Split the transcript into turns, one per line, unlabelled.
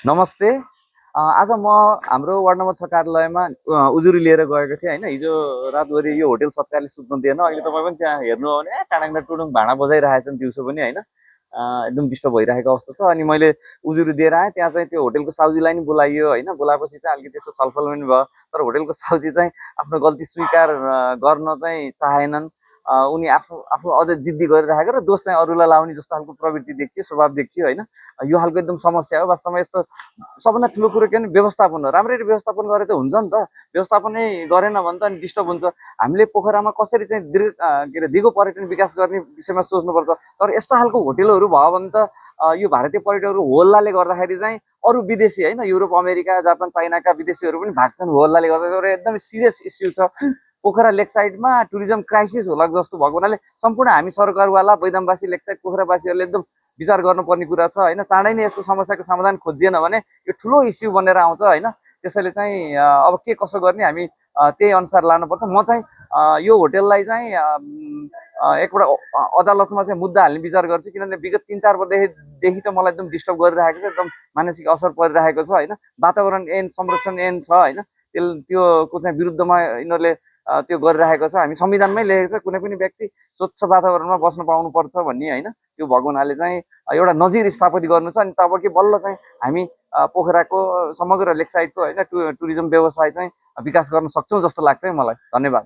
नमस्ते। आज म हाम्रो वार्ड नम्बर 6 कार्यालयमा उजुरी लिएर गएको थिएँ होइन। हिजो रातभरि यो होटेल सत्कारले सुत्नु दिएन। अहिले तपाईँ पनि त्यहाँ हेर्नु हो भने टाडाङ टुडुङ भाँडा बजाइरहेछन् दिउँसो पनि होइन। एकदम डिस्टर्ब भइरहेको अवस्था छ। अनि मैले उजुरी दिएर आएँ। त्यहाँ चाहिँ त्यो होटेलको साउजीलाई नि बोलाइयो होइन। बोलाएपछि चाहिँ अलिकति त्यसो छलफल पनि भयो। तर होटेलको साउजी चाहिँ आफ्नो गल्ती स्वीकार गर्न चाहिँ चाहेनन्। उनी आफू आफू अझै जिद्दी गरिरहेको र दोष चाहिँ अरूलाई लाउने जस्तो खालको प्रवृत्ति देखियो, स्वभाव देखियो होइन। यो खालको एकदम समस्या हो वास्तवमा। यस्तो सबभन्दा ठुलो कुरो के भने व्यवस्थापन हो। राम्ररी व्यवस्थापन गरे त हुन्छ नि त। व्यवस्थापनै गरेन भने त अनि डिस्टर्ब हुन्छ। हामीले पोखरामा कसरी चाहिँ के अरे दिगो पर्यटन विकास गर्ने विषयमा सोच्नुपर्छ। तर यस्तो खालको होटेलहरू भयो भने त यो भारतीय पर्यटकहरू होल्लाले गर्दाखेरि चाहिँ अरू विदेशी होइन, युरोप अमेरिका जापान चाइनाका विदेशीहरू पनि भाग्छन् होल्लाले गर्दा। एकदमै सिरियस इस्यु छ। पोखरा लेक साइडमा टुरिज्म क्राइसिस होला जस्तो भएको हुनाले सम्पूर्ण हामी सरकारवाला बैदामवासी लेक साइड पोखरावासीहरूले एकदम विचार गर्नुपर्ने कुरा छ होइन। चाँडै नै यसको समस्याको समाधान खोजिएन भने यो ठुलो इस्यु बनेर आउँछ होइन। त्यसैले चाहिँ अब के कसो गर्ने हामी त्यही अनुसार लानुपर्छ। म चाहिँ यो होटेललाई चाहिँ एकपल्ट अदालतमा चाहिँ मुद्दा हाल्ने विचार गर्छु। किनभने विगत 3-4 वर्षदेखि त मलाई एकदम डिस्टर्ब गरिरहेको छ। एकदम मानसिक असर परिरहेको छ होइन। वातावरण ऐन संरक्षण ऐन छ होइन, त्योको चाहिँ विरुद्धमा यिनीहरूले त्यो गरिरहेको छ। हामी संविधानमै लेखेको छ कुनै पनि व्यक्ति स्वच्छ वातावरणमा बस्न पाउनुपर्छ भन्ने होइन। त्यो भएको हुनाले चाहिँ एउटा नजिर स्थापित गर्नु छ। अनि तब कि बल्ल चाहिँ हामी पोखराको समग्र लेक साइडको होइन टुरिज्म व्यवसाय चाहिँ विकास गर्न सक्छौँ जस्तो लाग्छ है मलाई। धन्यवाद।